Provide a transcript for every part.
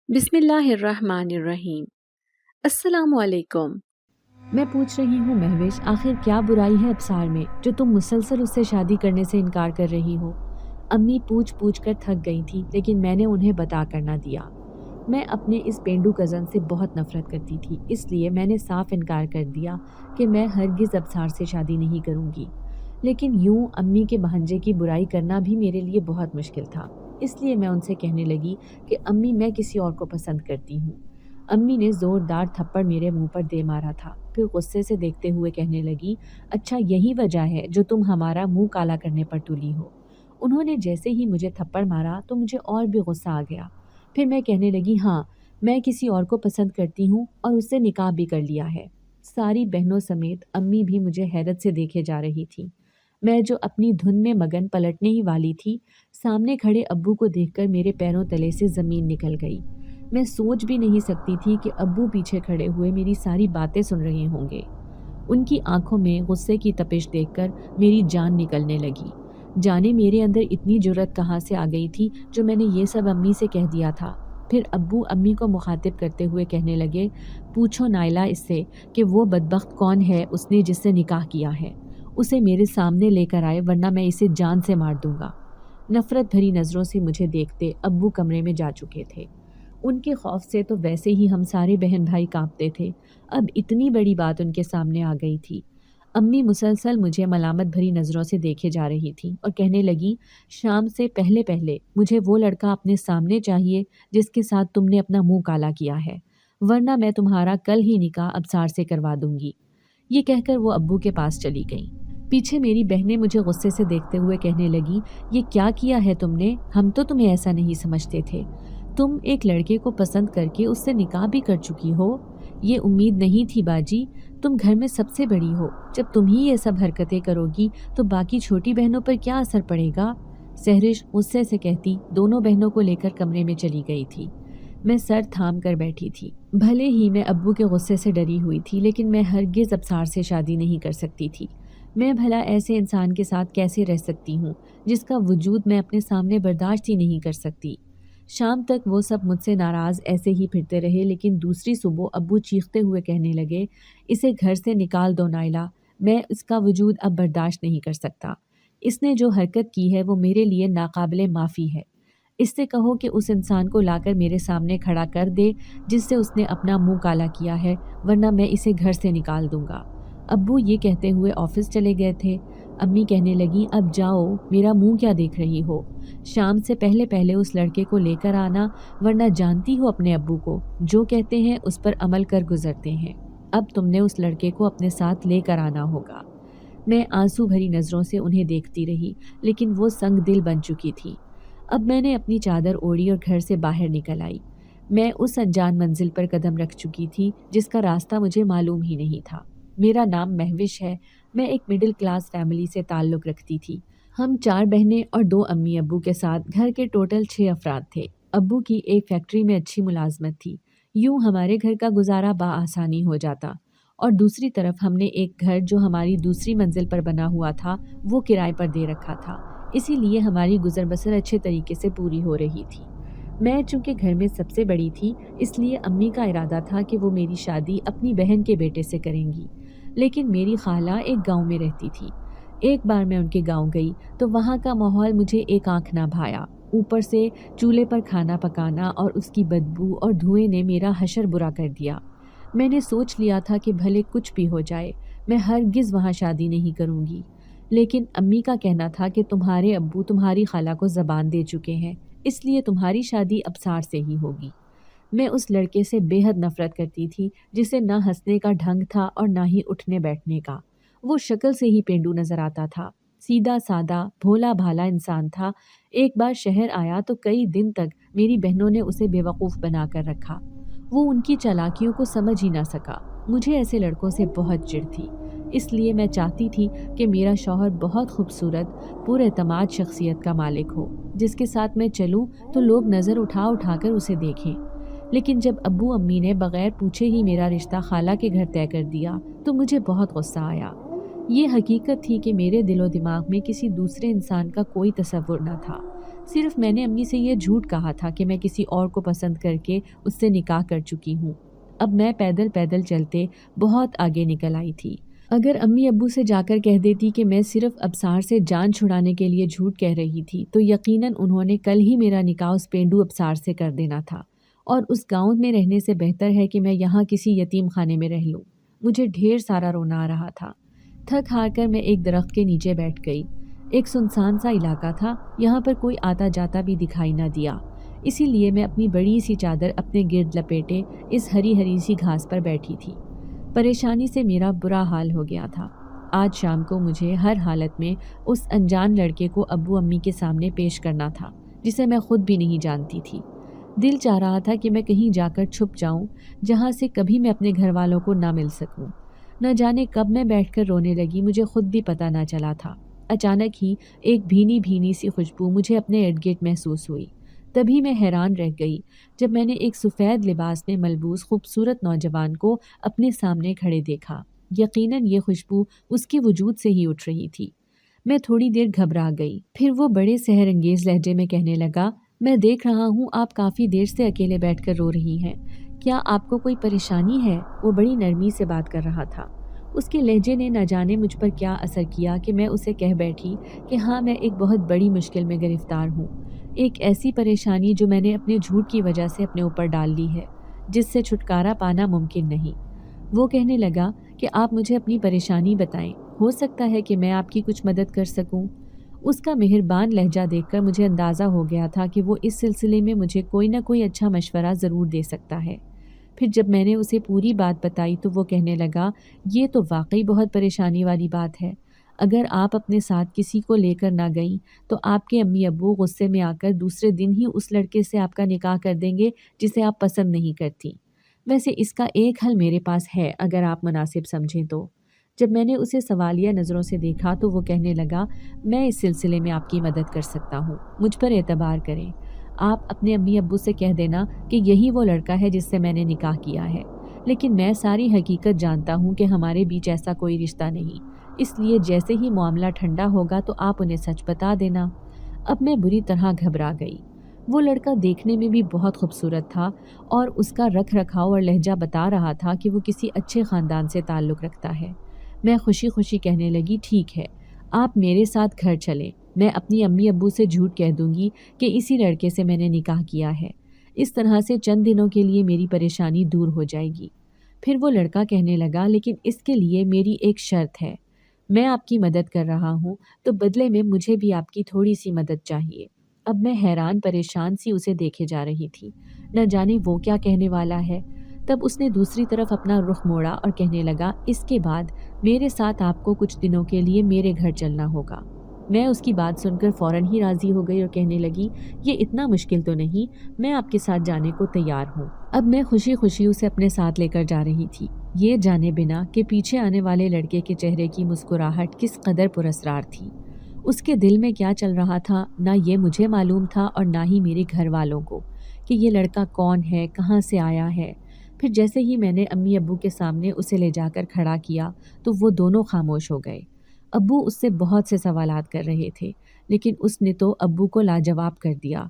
बिस्मिल्लाहिर्रहमानिर्रहीम। अस्सलामु अलैकुम। मैं पूछ रही हूँ महविश, आखिर क्या बुराई है अब्सार में जो तुम मुसलसल उससे शादी करने से इनकार कर रही हो। अम्मी पूछ पूछ कर थक गई थी, लेकिन मैंने उन्हें बता कर ना दिया। मैं अपने इस पेंडू कज़न से बहुत नफरत करती थी, इसलिए मैंने साफ इनकार कर दिया कि मैं हरगिज़ अब्सार से शादी नहीं करूँगी। लेकिन यूं अम्मी के भांजे की बुराई करना भी मेरे लिए बहुत मुश्किल था। इसलिए मैं उनसे कहने लगी कि अम्मी, मैं किसी और को पसंद करती हूँ। अम्मी ने जोरदार थप्पड़ मेरे मुंह पर दे मारा था। फिर गुस्से से देखते हुए कहने लगी, अच्छा यही वजह है जो तुम हमारा मुंह काला करने पर तुली हो। उन्होंने जैसे ही मुझे थप्पड़ मारा तो मुझे और भी गुस्सा आ गया। फिर मैं कहने लगी, हाँ, मैं किसी और को पसंद करती हूँ और उससे निकाह भी कर लिया है। सारी बहनों समेत अम्मी भी मुझे हैरत से देखे जा रही थी। मैं जो अपनी धुन में मगन पलटने ही वाली थी, सामने खड़े अब्बू को देखकर मेरे पैरों तले से ज़मीन निकल गई। मैं सोच भी नहीं सकती थी कि अब्बू पीछे खड़े हुए मेरी सारी बातें सुन रहे होंगे। उनकी आंखों में गुस्से की तपिश देखकर मेरी जान निकलने लगी। जाने मेरे अंदर इतनी जुर्रत कहाँ से आ गई थी जो मैंने ये सब अम्मी से कह दिया था। फिर अब्बू अम्मी को मुखातिब करते हुए कहने लगे, पूछो नाइला इससे कि वो बदबख्त कौन है उसने जिससे निकाह किया है। उसे मेरे सामने लेकर आए, वरना मैं इसे जान से मार दूंगा। नफरत भरी नज़रों से मुझे देखते अब्बू कमरे में जा चुके थे। उनके खौफ से तो वैसे ही हम सारे बहन भाई कांपते थे, अब इतनी बड़ी बात उनके सामने आ गई थी। अम्मी मुसलसल मुझे मलामत भरी नज़रों से देखे जा रही थी और कहने लगी, शाम से पहले पहले मुझे वो लड़का अपने सामने चाहिए जिसके साथ तुमने अपना मुंह काला किया है, वरना मैं तुम्हारा कल ही निकाह अब्सार से करवा दूंगी। ये कहकर वो अब्बू के पास चली गई। पीछे मेरी बहनें मुझे गुस्से से देखते हुए कहने लगी, ये क्या किया है तुमने, हम तो तुम्हें ऐसा नहीं समझते थे। तुम एक लड़के को पसंद करके उससे निकाह भी कर चुकी हो। ये उम्मीद नहीं थी बाजी, तुम घर में सबसे बड़ी हो, जब तुम ही ये सब हरकतें करोगी तो बाकी छोटी बहनों पर क्या असर पड़ेगा। सहरिश गुस्से से कहती दोनों बहनों को लेकर कमरे में चली गई थी। मैं सर थाम कर बैठी थी। भले ही मैं अब्बू के गुस्से से डरी हुई थी, लेकिन मैं हरगिज़ अब्सार से शादी नहीं कर सकती थी। मैं भला ऐसे इंसान के साथ कैसे रह सकती हूँ जिसका वजूद मैं अपने सामने बर्दाश्त ही नहीं कर सकती। शाम तक वो सब मुझसे नाराज़ ऐसे ही फिरते रहे, लेकिन दूसरी सुबह अब्बू चीखते हुए कहने लगे, इसे घर से निकाल दो नाइला, मैं इसका वजूद अब बर्दाश्त नहीं कर सकता। इसने जो हरकत की है वो मेरे लिए नाकाबिले माफ़ी है। इससे कहो कि उस इंसान को लाकर मेरे सामने खड़ा कर दे जिससे उसने अपना मुंह काला किया है, वरना मैं इसे घर से निकाल दूंगा। अब्बू ये कहते हुए ऑफिस चले गए थे। अम्मी कहने लगी, अब जाओ, मेरा मुंह क्या देख रही हो। शाम से पहले पहले उस लड़के को लेकर आना, वरना जानती हो अपने अब्बू को, जो कहते हैं उस पर अमल कर गुजरते हैं। अब तुमने उस लड़के को अपने साथ लेकर आना होगा। मैं आंसू भरी नज़रों से उन्हें देखती रही, लेकिन वो संग दिल बन चुकी थी। अब मैंने अपनी चादर ओढ़ी और घर से बाहर निकल आई। मैं उस अनजान मंजिल पर कदम रख चुकी थी जिसका रास्ता मुझे मालूम ही नहीं था। मेरा नाम महविश है। मैं एक मिडिल क्लास फैमिली से ताल्लुक़ रखती थी। हम 4 बहनें और 2 अम्मी अब्बू के साथ घर के टोटल 6 अफराद थे। अब्बू की एक फैक्ट्री में अच्छी मुलाजमत थी। यूं हमारे घर का गुजारा बाआसानी हो जाता। और दूसरी तरफ हमने एक घर जो हमारी दूसरी मंजिल पर बना हुआ था वो किराए पर दे रखा था, इसीलिए हमारी गुजर बसर अच्छे तरीके से पूरी हो रही थी। मैं चूंकि घर में सबसे बड़ी थी, इसलिए अम्मी का इरादा था कि वो मेरी शादी अपनी बहन के बेटे से करेंगी। लेकिन मेरी खाला एक गांव में रहती थी। एक बार मैं उनके गांव गई तो वहाँ का माहौल मुझे एक आंख ना भाया। ऊपर से चूल्हे पर खाना पकाना और उसकी बदबू और धुएं ने मेरा हशर बुरा कर दिया। मैंने सोच लिया था कि भले कुछ भी हो जाए, मैं हरगिज़ वहाँ शादी नहीं करूँगी। लेकिन अम्मी का कहना था कि तुम्हारे अब्बू तुम्हारी खाला को ज़बान दे चुके हैं, इसलिए तुम्हारी शादी अब्सार से ही होगी। मैं उस लड़के से बेहद नफरत करती थी जिसे ना हंसने का ढंग था और ना ही उठने बैठने का। वो शक्ल से ही पेंडू नजर आता था। सीधा सादा भोला भाला इंसान था। एक बार शहर आया तो कई दिन तक मेरी बहनों ने उसे बेवकूफ़ बना कर रखा। वो उनकी चालाकियों को समझ ही ना सका। मुझे ऐसे लड़कों से बहुत चिढ़ थी, इसलिए मैं चाहती थी कि मेरा शौहर बहुत खूबसूरत पुरएतमाद शख्सियत का मालिक हो, जिसके साथ मैं चलूं तो लोग नज़र उठा उठा कर उसे देखें। लेकिन जब अब्बू अम्मी ने बगैर पूछे ही मेरा रिश्ता खाला के घर तय कर दिया तो मुझे बहुत गुस्सा आया। ये हकीकत थी कि मेरे दिलो दिमाग में किसी दूसरे इंसान का कोई तसव्वुर न था। صرف میں نے امی سے یہ جھوٹ کہا تھا کہ میں کسی اور کو پسند کر کے اس سے نکاح کر چکی ہوں۔ اب میں پیدل پیدل چلتے بہت آگے نکل آئی تھی۔ اگر امی ابو سے جا کر کہہ دیتی کہ میں صرف ابصار سے جان چھڑانے کے لیے جھوٹ کہہ رہی تھی تو یقیناً انہوں نے کل ہی میرا نکاح اس پینڈو ابصار سے کر دینا تھا، اور اس گاؤں میں رہنے سے بہتر ہے کہ میں یہاں کسی یتیم خانے میں رہ لوں۔ مجھے ڈھیر سارا رونا آ رہا تھا۔ تھک ہار کر میں ایک درخت کے نیچے بیٹھ گئی۔ ایک سنسان سا علاقہ تھا، یہاں پر کوئی آتا جاتا بھی دکھائی نہ دیا، اسی لیے میں اپنی بڑی سی چادر اپنے گرد لپیٹے اس ہری ہری سی گھاس پر بیٹھی تھی۔ پریشانی سے میرا برا حال ہو گیا تھا۔ آج شام کو مجھے ہر حالت میں اس انجان لڑکے کو ابو امی کے سامنے پیش کرنا تھا جسے میں خود بھی نہیں جانتی تھی۔ دل چاہ رہا تھا کہ میں کہیں جا کر چھپ جاؤں جہاں سے کبھی میں اپنے گھر والوں کو نہ مل سکوں۔ نہ جانے کب میں بیٹھ کر رونے لگی، مجھے خود بھی پتہ نہ چلا تھا۔ اچانک ہی ایک بھینی بھینی سی خوشبو مجھے اپنے ارد گرد محسوس ہوئی۔ تبھی میں حیران رہ گئی جب میں نے ایک سفید لباس میں ملبوس خوبصورت نوجوان کو اپنے سامنے کھڑے دیکھا۔ یقیناً یہ خوشبو اس کے وجود سے ہی اٹھ رہی تھی۔ میں تھوڑی دیر گھبرا گئی، پھر وہ بڑے سحر انگیز لہجے میں کہنے لگا، میں دیکھ رہا ہوں آپ کافی دیر سے اکیلے بیٹھ کر رو رہی ہیں، کیا آپ کو کوئی پریشانی ہے؟ وہ بڑی نرمی سے بات کر رہا تھا۔ اس کے لہجے نے نہ جانے مجھ پر کیا اثر کیا کہ میں اسے کہہ بیٹھی کہ ہاں، میں ایک بہت بڑی مشکل میں گرفتار ہوں، ایک ایسی پریشانی جو میں نے اپنے جھوٹ کی وجہ سے اپنے اوپر ڈال لی ہے، جس سے چھٹکارا پانا ممکن نہیں۔ وہ کہنے لگا کہ آپ مجھے اپنی پریشانی بتائیں، ہو سکتا ہے کہ میں آپ کی کچھ مدد کر سکوں۔ اس کا مہربان لہجہ دیکھ کر مجھے اندازہ ہو گیا تھا کہ وہ اس سلسلے میں مجھے کوئی نہ کوئی اچھا مشورہ ضرور دے سکتا ہے۔ پھر جب میں نے اسے پوری بات بتائی تو وہ کہنے لگا، یہ تو واقعی بہت پریشانی والی بات ہے۔ اگر آپ اپنے ساتھ کسی کو لے کر نہ گئیں تو آپ کے امی ابو غصے میں آ کر دوسرے دن ہی اس لڑکے سے آپ کا نکاح کر دیں گے جسے آپ پسند نہیں کرتی۔ ویسے اس کا ایک حل میرے پاس ہے اگر آپ مناسب سمجھیں تو۔ جب میں نے اسے سوالیہ نظروں سے دیکھا تو وہ کہنے لگا، میں اس سلسلے میں آپ کی مدد کر سکتا ہوں، مجھ پر اعتبار کریں۔ آپ اپنے امی ابو سے کہہ دینا کہ یہی وہ لڑکا ہے جس سے میں نے نکاح کیا ہے، لیکن میں ساری حقیقت جانتا ہوں کہ ہمارے بیچ ایسا کوئی رشتہ نہیں، اس لیے جیسے ہی معاملہ ٹھنڈا ہوگا تو آپ انہیں سچ بتا دینا۔ اب میں بری طرح گھبرا گئی۔ وہ لڑکا دیکھنے میں بھی بہت خوبصورت تھا اور اس کا رکھ رکھاؤ اور لہجہ بتا رہا تھا کہ وہ کسی اچھے خاندان سے تعلق رکھتا ہے۔ میں خوشی خوشی کہنے لگی، ٹھیک ہے، آپ میرے ساتھ گھر چلیں، میں اپنی امی ابو سے جھوٹ کہہ دوں گی کہ اسی لڑکے سے میں نے نکاح کیا ہے، اس طرح سے چند دنوں کے لیے میری پریشانی دور ہو جائے گی۔ پھر وہ لڑکا کہنے لگا، لیکن اس کے لیے میری ایک شرط ہے، میں آپ کی مدد کر رہا ہوں تو بدلے میں مجھے بھی آپ کی تھوڑی سی مدد چاہیے۔ اب میں حیران پریشان سی اسے دیکھے جا رہی تھی، نہ جانے وہ کیا کہنے والا ہے۔ تب اس نے دوسری طرف اپنا رخ موڑا اور کہنے لگا، اس کے بعد میرے ساتھ آپ کو کچھ دنوں کے لیے میرے گھر چلنا ہوگا۔ میں اس کی بات سن کر فوراً ہی راضی ہو گئی اور کہنے لگی، یہ اتنا مشکل تو نہیں، میں آپ کے ساتھ جانے کو تیار ہوں۔ اب میں خوشی خوشی اسے اپنے ساتھ لے کر جا رہی تھی، یہ جانے بنا کہ پیچھے آنے والے لڑکے کے چہرے کی مسکراہٹ کس قدر پراسرار تھی۔ اس کے دل میں کیا چل رہا تھا نہ یہ مجھے معلوم تھا اور نہ ہی میرے گھر والوں کو کہ یہ لڑکا کون ہے، کہاں سے آیا ہے۔ پھر جیسے ہی میں نے امی ابو کے سامنے اسے لے جا کر کھڑا کیا تو وہ دونوں خاموش ہو گئے۔ ابو اس سے بہت سے سوالات کر رہے تھے، لیکن اس نے تو ابو کو لاجواب کر دیا۔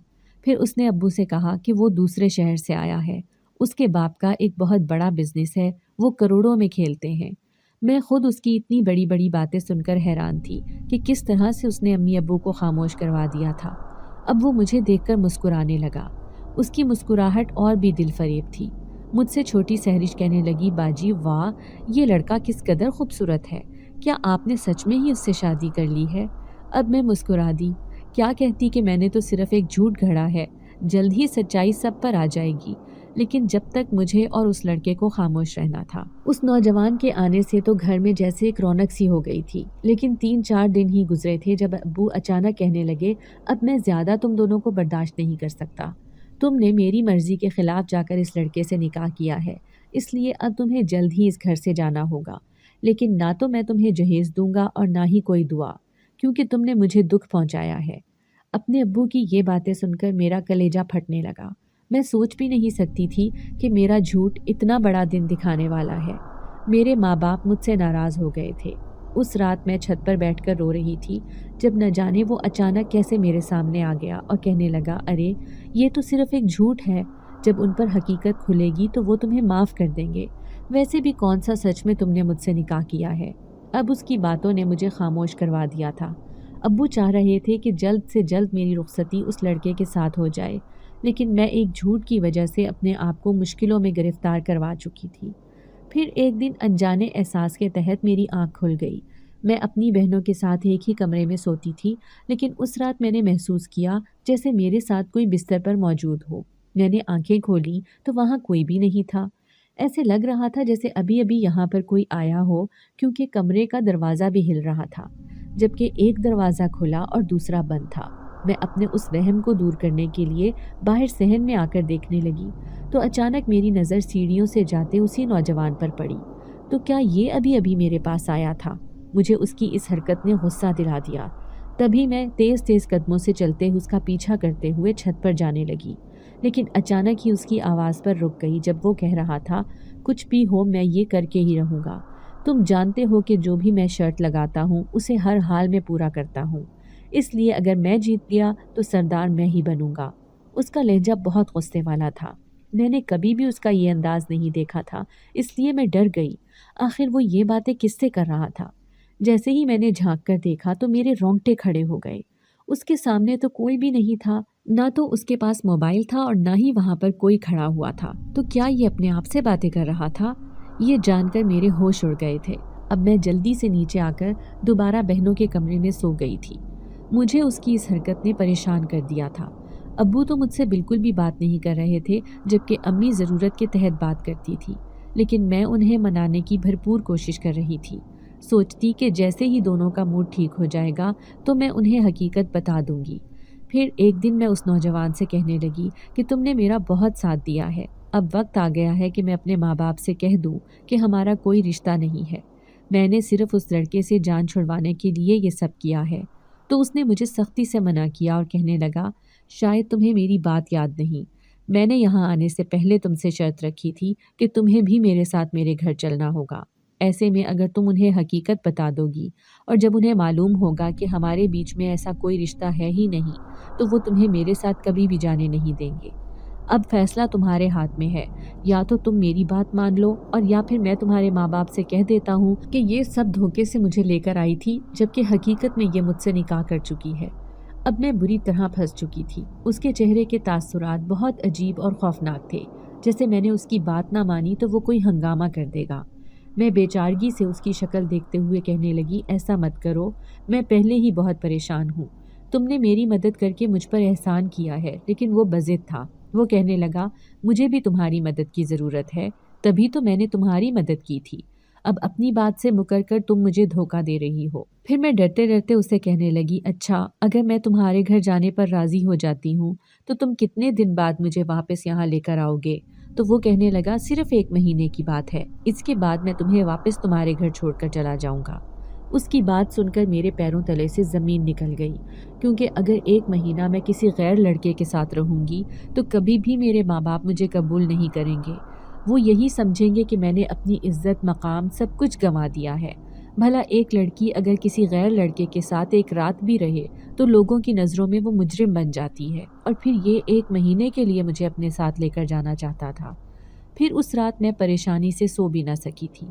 پھر اس نے ابو سے کہا کہ وہ دوسرے شہر سے آیا ہے، اس کے باپ کا ایک بہت بڑا بزنس ہے، وہ کروڑوں میں کھیلتے ہیں۔ میں خود اس کی اتنی بڑی بڑی باتیں سن کر حیران تھی کہ کس طرح سے اس نے امی ابو کو خاموش کروا دیا تھا۔ اب وہ مجھے دیکھ کر مسکرانے لگا، اس کی مسکراہٹ اور بھی دل فریب تھی۔ مجھ سے چھوٹی سہرش کہنے لگی، باجی واہ، یہ لڑکا کس قدر خوبصورت ہے، کیا آپ نے سچ میں ہی اس سے شادی کر لی ہے؟ اب میں مسکرا دی، کیا کہتی کہ میں نے تو صرف ایک جھوٹ گھڑا ہے، جلد ہی سچائی سب پر آ جائے گی۔ لیکن جب تک مجھے اور اس لڑکے کو خاموش رہنا تھا۔ اس نوجوان کے آنے سے تو گھر میں جیسے ایک رونق سی ہو گئی تھی، لیکن 3-4 دن ہی گزرے تھے جب ابو اچانک کہنے لگے، اب میں زیادہ تم دونوں کو برداشت نہیں کر سکتا، تم نے میری مرضی کے خلاف جا کر اس لڑکے سے نکاح کیا ہے، اس لیے اب تمہیں جلد ہی اس گھر سے جانا ہوگا، لیکن نہ تو میں تمہیں جہیز دوں گا اور نہ ہی کوئی دعا، کیونکہ تم نے مجھے دکھ پہنچایا ہے۔ اپنے ابو کی یہ باتیں سن کر میرا کلیجہ پھٹنے لگا۔ میں سوچ بھی نہیں سکتی تھی کہ میرا جھوٹ اتنا بڑا دن دکھانے والا ہے۔ میرے ماں باپ مجھ سے ناراض ہو گئے تھے، उस रात मैं छत पर बैठकर रो रही थी जब न जाने वो अचानक कैसे मेरे सामने आ गया और कहने लगा, अरे ये तो सिर्फ एक झूठ है, जब उन पर हकीकत खुलेगी तो वो तुम्हें माफ़ कर देंगे। वैसे भी कौन सा सच में तुमने मुझसे निकाह किया है। अब उसकी बातों ने मुझे खामोश करवा दिया था। अब्बू चाह रहे थे कि जल्द से जल्द मेरी रुखसती उस लड़के के साथ हो जाए, लेकिन मैं एक झूठ की वजह से अपने आप को मुश्किलों में गिरफ्तार करवा चुकी थी। फिर एक दिन अनजाने एहसास के तहत मेरी आँख खुल गई। मैं अपनी बहनों के साथ एक ही कमरे में सोती थी, लेकिन उस रात मैंने महसूस किया जैसे मेरे साथ कोई बिस्तर पर मौजूद हो। मैंने आंखें खोली तो वहाँ कोई भी नहीं था। ऐसे लग रहा था जैसे अभी अभी यहाँ पर कोई आया हो, क्योंकि कमरे का दरवाज़ा भी हिल रहा था, जबकि एक दरवाज़ा खुला और दूसरा बंद था। मैं अपने उस वहम को दूर करने के लिए बाहर सहन में आकर देखने लगी तो अचानक मेरी नज़र सीढ़ियों से जाते उसी नौजवान पर पड़ी। तो क्या ये अभी अभी मेरे पास आया था? मुझे उसकी इस हरकत ने गुस्सा दिला दिया। तभी मैं तेज़ तेज़ कदमों से चलते उसका पीछा करते हुए छत पर जाने लगी, लेकिन अचानक ही उसकी आवाज़ पर रुक गई जब वो कह रहा था, कुछ भी हो मैं ये करके ही रहूँगा। तुम जानते हो कि जो भी मैं शर्त लगाता हूँ उसे हर हाल में पूरा करता हूँ, इसलिए अगर मैं जीत गया तो सरदार मैं ही बनूंगा। उसका लहजा बहुत गुस्से वाला था। मैंने कभी भी उसका ये अंदाज नहीं देखा था, इसलिए मैं डर गई। आखिर वो ये बातें किससे कर रहा था? जैसे ही मैंने झांक कर देखा तो मेरे रोंगटे खड़े हो गए। उसके सामने तो कोई भी नहीं था, ना तो उसके पास मोबाइल था और ना ही वहाँ पर कोई खड़ा हुआ था। तो क्या ये अपने आप से बातें कर रहा था? ये जानकर मेरे होश उड़ गए थे। अब मैं जल्दी से नीचे आकर दोबारा बहनों के कमरे में सो गई थी। मुझे उसकी इस हरकत ने परेशान कर दिया था। अब्बू तो मुझसे बिल्कुल भी बात नहीं कर रहे थे, जबकि अम्मी ज़रूरत के तहत बात करती थी, लेकिन मैं उन्हें मनाने की भरपूर कोशिश कर रही थी। सोचती कि जैसे ही दोनों का मूड ठीक हो जाएगा तो मैं उन्हें हकीकत बता दूंगी। फिर एक दिन मैं उस नौजवान से कहने लगी कि तुमने मेरा बहुत साथ दिया है, अब वक्त आ गया है कि मैं अपने माँ बाप से कह दूं कि हमारा कोई रिश्ता नहीं है। मैंने सिर्फ उस लड़के से जान छुड़वाने के लिए ये सब किया है। तो उसने मुझे सख्ती से मना किया और कहने लगा, शायद तुम्हें मेरी बात याद नहीं, मैंने यहाँ आने से पहले तुमसे शर्त रखी थी कि तुम्हें भी मेरे साथ मेरे घर चलना होगा। ऐसे में अगर तुम उन्हें हकीकत बता दोगी और जब उन्हें मालूम होगा कि हमारे बीच में ऐसा कोई रिश्ता है ही नहीं, तो वो तुम्हें मेरे साथ कभी भी जाने नहीं देंगे। अब फैसला तुम्हारे हाथ में है, या तो तुम मेरी बात मान लो और या फिर मैं तुम्हारे माँ बाप से कह देता हूँ कि ये सब धोखे से मुझे लेकर आई थी, जबकि हकीकत में ये मुझसे निकाह कर चुकी है। अब मैं बुरी तरह फंस चुकी थी। उसके चेहरे के तासुरात बहुत अजीब और खौफनाक थे, जैसे मैंने उसकी बात ना मानी तो वो कोई हंगामा कर देगा। मैं बेचारगी से उसकी शक्ल देखते हुए कहने लगी, ऐसा मत करो, मैं पहले ही बहुत परेशान हूँ। तुमने मेरी मदद करके मुझ पर एहसान किया है, लेकिन वो बज़िद था। वो कहने लगा, मुझे भी तुम्हारी मदद की ज़रूरत है, तभी तो मैंने तुम्हारी मदद की थी। अब अपनी बात से मुकर कर तुम मुझे धोखा दे रही हो। फिर मैं डरते डरते उसे कहने लगी, अच्छा अगर मैं तुम्हारे घर जाने पर राज़ी हो जाती हूँ तो तुम कितने दिन बाद मुझे वापस यहाँ लेकर आओगे? तो वो कहने लगा, सिर्फ 1 महीने की बात है, इसके बाद मैं तुम्हें वापस तुम्हारे घर छोड़कर चला जाऊँगा। उसकी बात सुनकर मेरे पैरों तले से ज़मीन निकल गई, क्योंकि अगर 1 महीना मैं किसी गैर लड़के के साथ रहूँगी तो कभी भी मेरे माँ बाप मुझे कबूल नहीं करेंगे। वो यही समझेंगे कि मैंने अपनी इज्जत, मकाम सब कुछ गंवा दिया है। भला एक लड़की अगर किसी गैर लड़के के साथ एक रात भी रहे तो लोगों की नज़रों में वो मुजरिम बन जाती है, और फिर ये 1 महीने के लिए मुझे अपने साथ लेकर जाना चाहता था। फिर उस रात मैं परेशानी से सो भी न सकी थी,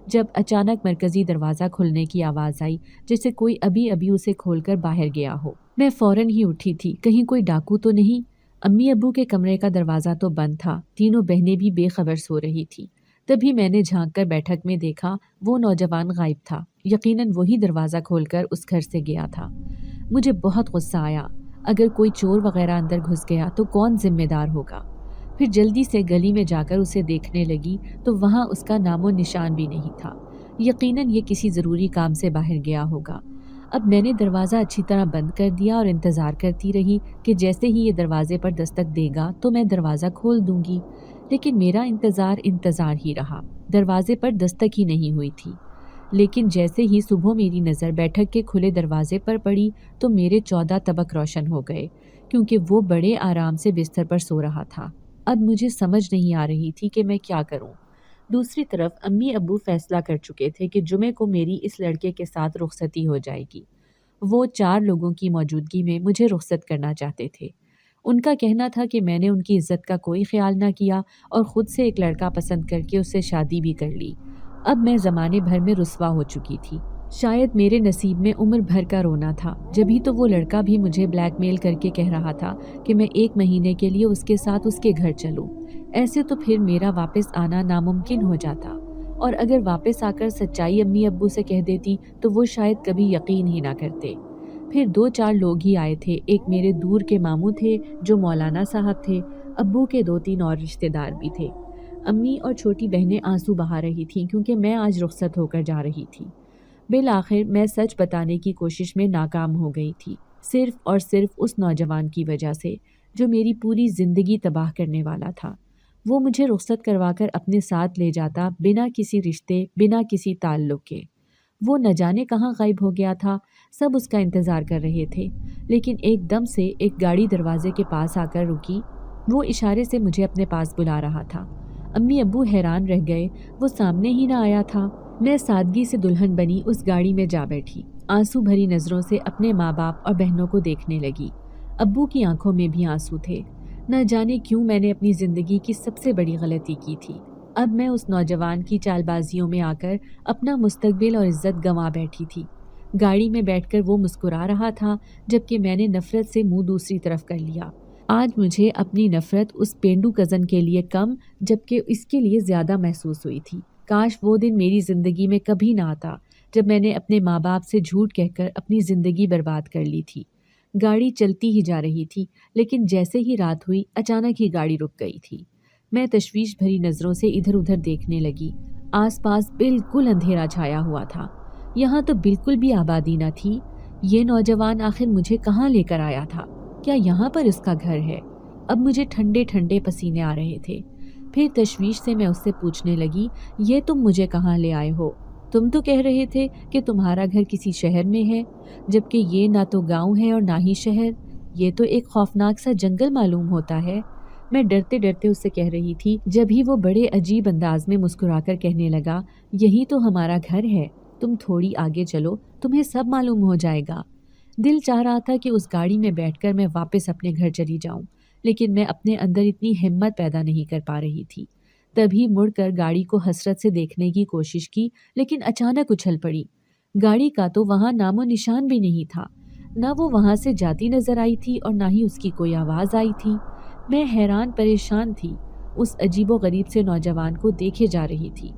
जब अचानक मरकज़ी दरवाज़ा खुलने की आवाज़ आई, जैसे कोई अभी अभी उसे खोलकर बाहर गया हो। मैं फ़ौरन ही उठी थी, कहीं कोई डाकू तो नहीं। अम्मी अब्बू के कमरे का दरवाज़ा तो बंद था, तीनों बहनें भी बेखबर सो रही थी। तभी मैंने झांक कर बैठक में देखा, वो नौजवान गायब था। यकीनन वही दरवाज़ा खोलकर उस घर से गया था। मुझे बहुत गुस्सा आया। अगर कोई चोर वगैरह अंदर घुस गया तो कौन जिम्मेदार होगा? फिर जल्दी से गली में जाकर उसे देखने लगी तो वहाँ उसका नामो निशान भी नहीं था। यकीनन ये किसी ज़रूरी काम से बाहर गया होगा। अब मैंने दरवाज़ा अच्छी तरह बंद कर दिया और इंतज़ार करती रही कि जैसे ही ये दरवाजे पर दस्तक देगा तो मैं दरवाज़ा खोल दूंगी। लेकिन मेरा इंतज़ार ही रहा। दरवाजे पर दस्तक ही नहीं हुई थी। लेकिन जैसे ही सुबह मेरी नज़र बैठक के खुले दरवाजे पर पड़ी तो मेरे 14 तबक रोशन हो गए, क्योंकि वो बड़े आराम से बिस्तर पर सो रहा था। अब मुझे समझ नहीं आ रही थी कि मैं क्या करूं। दूसरी तरफ अम्मी अब्बू फैसला कर चुके थे कि जुमे को मेरी इस लड़के के साथ रुखसती हो जाएगी। वो 4 लोगों की मौजूदगी में मुझे रुखसत करना चाहते थे। उनका कहना था कि मैंने उनकी इज्जत का कोई ख्याल ना किया और खुद से एक लड़का पसंद करके उससे शादी भी कर ली। अब मैं ज़माने भर में रुस्वा हो चुकी थी। शायद मेरे नसीब में उम्र भर का रोना था। जभी तो वो लड़का भी मुझे ब्लैकमेल करके कह रहा था कि मैं 1 महीने के लिए उसके साथ उसके घर चलूं। ऐसे तो फिर मेरा वापस आना नामुमकिन हो जाता, और अगर वापस आकर सच्चाई अम्मी अब्बू से कह देती तो वो शायद कभी यकीन ही ना करते। फिर 2-4 लोग ही आए थे। एक मेरे दूर के मामू थे जो मौलाना साहब थे। अब्बू के 2-3 और रिश्तेदार भी थे। अम्मी और छोटी बहनें आंसू बहा रही थीं क्योंकि मैं आज रुखसत होकर जा रही थी। बिल आखिर मैं सच बताने की कोशिश में नाकाम हो गई थी, सिर्फ और सिर्फ उस नौजवान की वजह से जो मेरी पूरी ज़िंदगी तबाह करने वाला था। वो मुझे रुखसत करवाकर अपने साथ ले जाता, बिना किसी रिश्ते, बिना किसी ताल्लुक के। वो न जाने कहाँ गायब हो गया था। सब उसका इंतज़ार कर रहे थे, लेकिन एकदम से एक गाड़ी दरवाजे के पास आकर रुकी। वो इशारे से मुझे अपने पास बुला रहा था। अम्मी अब्बू हैरान रह गए, वो सामने ही ना आया था। मैं सादगी से दुल्हन बनी उस गाड़ी में जा बैठी, आंसू भरी नज़रों से अपने माँ बाप और बहनों को देखने लगी। अब्बू की आंखों में भी आंसू थे। न जाने क्यों मैंने अपनी ज़िंदगी की सबसे बड़ी गलती की थी। अब मैं उस नौजवान की चालबाजियों में आकर अपना मुस्तकबिल और इज्जत गंवा बैठी थी। गाड़ी में बैठकर वो मुस्कुरा रहा था, जबकि मैंने नफरत से मुंह दूसरी तरफ कर लिया। आज मुझे अपनी नफरत उस पेंडू कज़न के लिए कम, जबकि इसके लिए ज़्यादा महसूस हुई थी। काश वो दिन मेरी ज़िंदगी में कभी ना आता जब मैंने अपने माँ बाप से झूठ कहकर अपनी ज़िंदगी बर्बाद कर ली थी। गाड़ी चलती ही जा रही थी, लेकिन जैसे ही रात हुई अचानक ही गाड़ी रुक गई थी। मैं तशवीश भरी नज़रों से इधर उधर देखने लगी। आसपास बिल्कुल अंधेरा छाया हुआ था। यहाँ तो बिल्कुल भी आबादी न थी। ये नौजवान आखिर मुझे कहाँ लेकर आया था? क्या यहाँ पर इसका घर है? अब मुझे ठंडे ठंडे पसीने आ रहे थे। फिर तशवीश से मैं उससे पूछने लगी, ये तुम मुझे कहाँ ले आए हो? तुम तो कह रहे थे कि तुम्हारा घर किसी शहर में है, जबकि ये ना तो गांव है और ना ही शहर। ये तो एक खौफनाक सा जंगल मालूम होता है। मैं डरते डरते उससे कह रही थी, जब ही वो बड़े अजीब अंदाज में मुस्कुराकर कहने लगा, यही तो हमारा घर है, तुम थोड़ी आगे चलो, तुम्हें सब मालूम हो जाएगा। दिल चाह रहा था कि उस गाड़ी में बैठकर मैं वापस अपने घर चली जाऊं, लेकिन मैं अपने अंदर इतनी हिम्मत पैदा नहीं कर पा रही थी। तभी मुड़कर गाड़ी को हसरत से देखने की कोशिश की, लेकिन अचानक उछल पड़ी। गाड़ी का तो वहां नामो निशान भी नहीं था। ना वो वहां से जाती नजर आई थी और ना ही उसकी कोई आवाज आई थी। मैं हैरान परेशान थी, उस अजीबो गरीब से नौजवान को देखे जा रही थी।